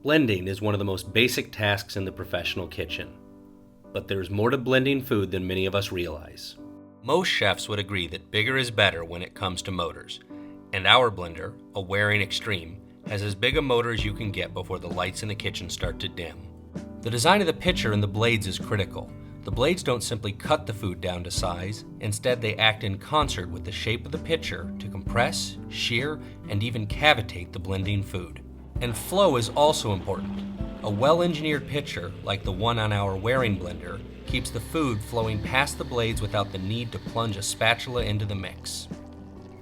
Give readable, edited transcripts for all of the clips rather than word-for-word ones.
Blending is one of the most basic tasks in the professional kitchen, but there's more to blending food than many of us realize. Most chefs would agree that bigger is better when it comes to motors, and our blender, a Waring Xtreme, has as big a motor as you can get before the lights in the kitchen start to dim. The design of the pitcher and the blades is critical. The blades don't simply cut the food down to size, instead they act in concert with the shape of the pitcher to compress, shear, and even cavitate the blending food. And flow is also important. A well-engineered pitcher, like the one on our Waring blender, keeps the food flowing past the blades without the need to plunge a spatula into the mix.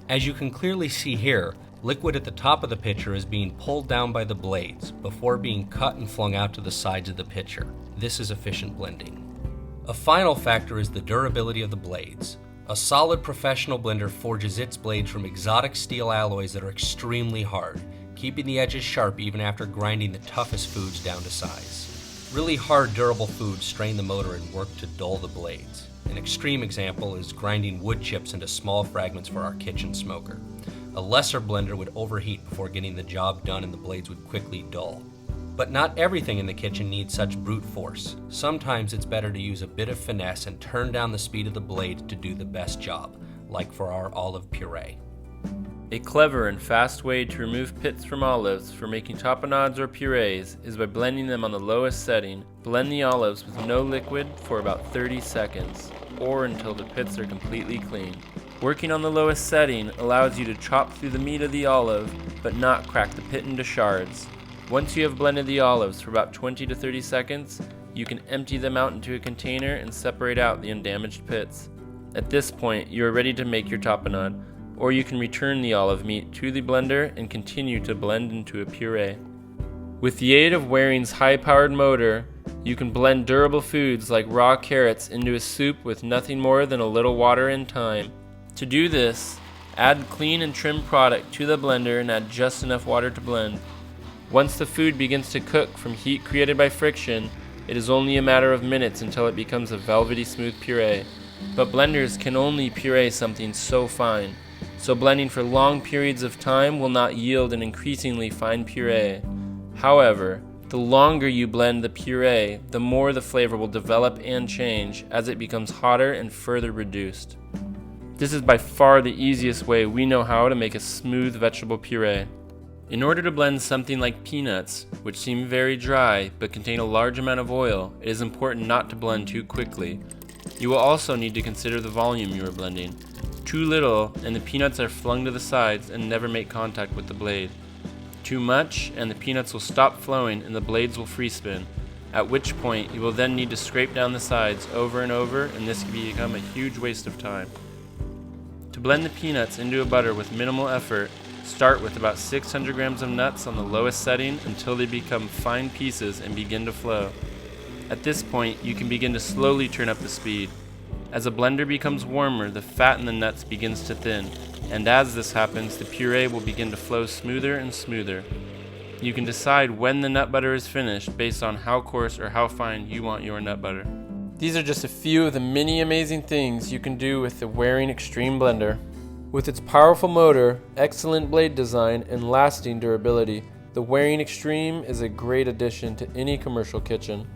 As you can clearly see here, liquid at the top of the pitcher is being pulled down by the blades before being cut and flung out to the sides of the pitcher. This is efficient blending. A final factor is the durability of the blades. A solid professional blender forges its blades from exotic steel alloys that are extremely hard, keeping the edges sharp even after grinding the toughest foods down to size. Really hard, durable foods strain the motor and work to dull the blades. An extreme example is grinding wood chips into small fragments for our kitchen smoker. A lesser blender would overheat before getting the job done and the blades would quickly dull. But not everything in the kitchen needs such brute force. Sometimes it's better to use a bit of finesse and turn down the speed of the blade to do the best job, like for our olive puree. A clever and fast way to remove pits from olives for making tapenades or purees is by blending them on the lowest setting. Blend the olives with no liquid for about 30 seconds, or until the pits are completely clean. Working on the lowest setting allows you to chop through the meat of the olive, but not crack the pit into shards. Once you have blended the olives for about 20 to 30 seconds, you can empty them out into a container and separate out the undamaged pits. At this point, you are ready to make your tapenade, or you can return the olive meat to the blender and continue to blend into a puree. With the aid of Waring's high-powered motor, you can blend durable foods like raw carrots into a soup with nothing more than a little water and time. To do this, add clean and trim product to the blender and add just enough water to blend. Once the food begins to cook from heat created by friction, it is only a matter of minutes until it becomes a velvety smooth puree. But blenders can only puree something so fine, so blending for long periods of time will not yield an increasingly fine puree. However, the longer you blend the puree, the more the flavor will develop and change as it becomes hotter and further reduced. This is by far the easiest way we know how to make a smooth vegetable puree. In order to blend something like peanuts, which seem very dry but contain a large amount of oil, it is important not to blend too quickly. You will also need to consider the volume you are blending. Too little, and the peanuts are flung to the sides and never make contact with the blade. Too much, and the peanuts will stop flowing and the blades will free spin, at which point you will then need to scrape down the sides over and over, and this can become a huge waste of time. To blend the peanuts into a butter with minimal effort, start with about 600 grams of nuts on the lowest setting until they become fine pieces and begin to flow. At this point, you can begin to slowly turn up the speed. As a blender becomes warmer, the fat in the nuts begins to thin, and as this happens, the puree will begin to flow smoother and smoother. You can decide when the nut butter is finished based on how coarse or how fine you want your nut butter. These are just a few of the many amazing things you can do with the Waring Xtreme blender. With its powerful motor, excellent blade design, and lasting durability, the Waring Xtreme is a great addition to any commercial kitchen.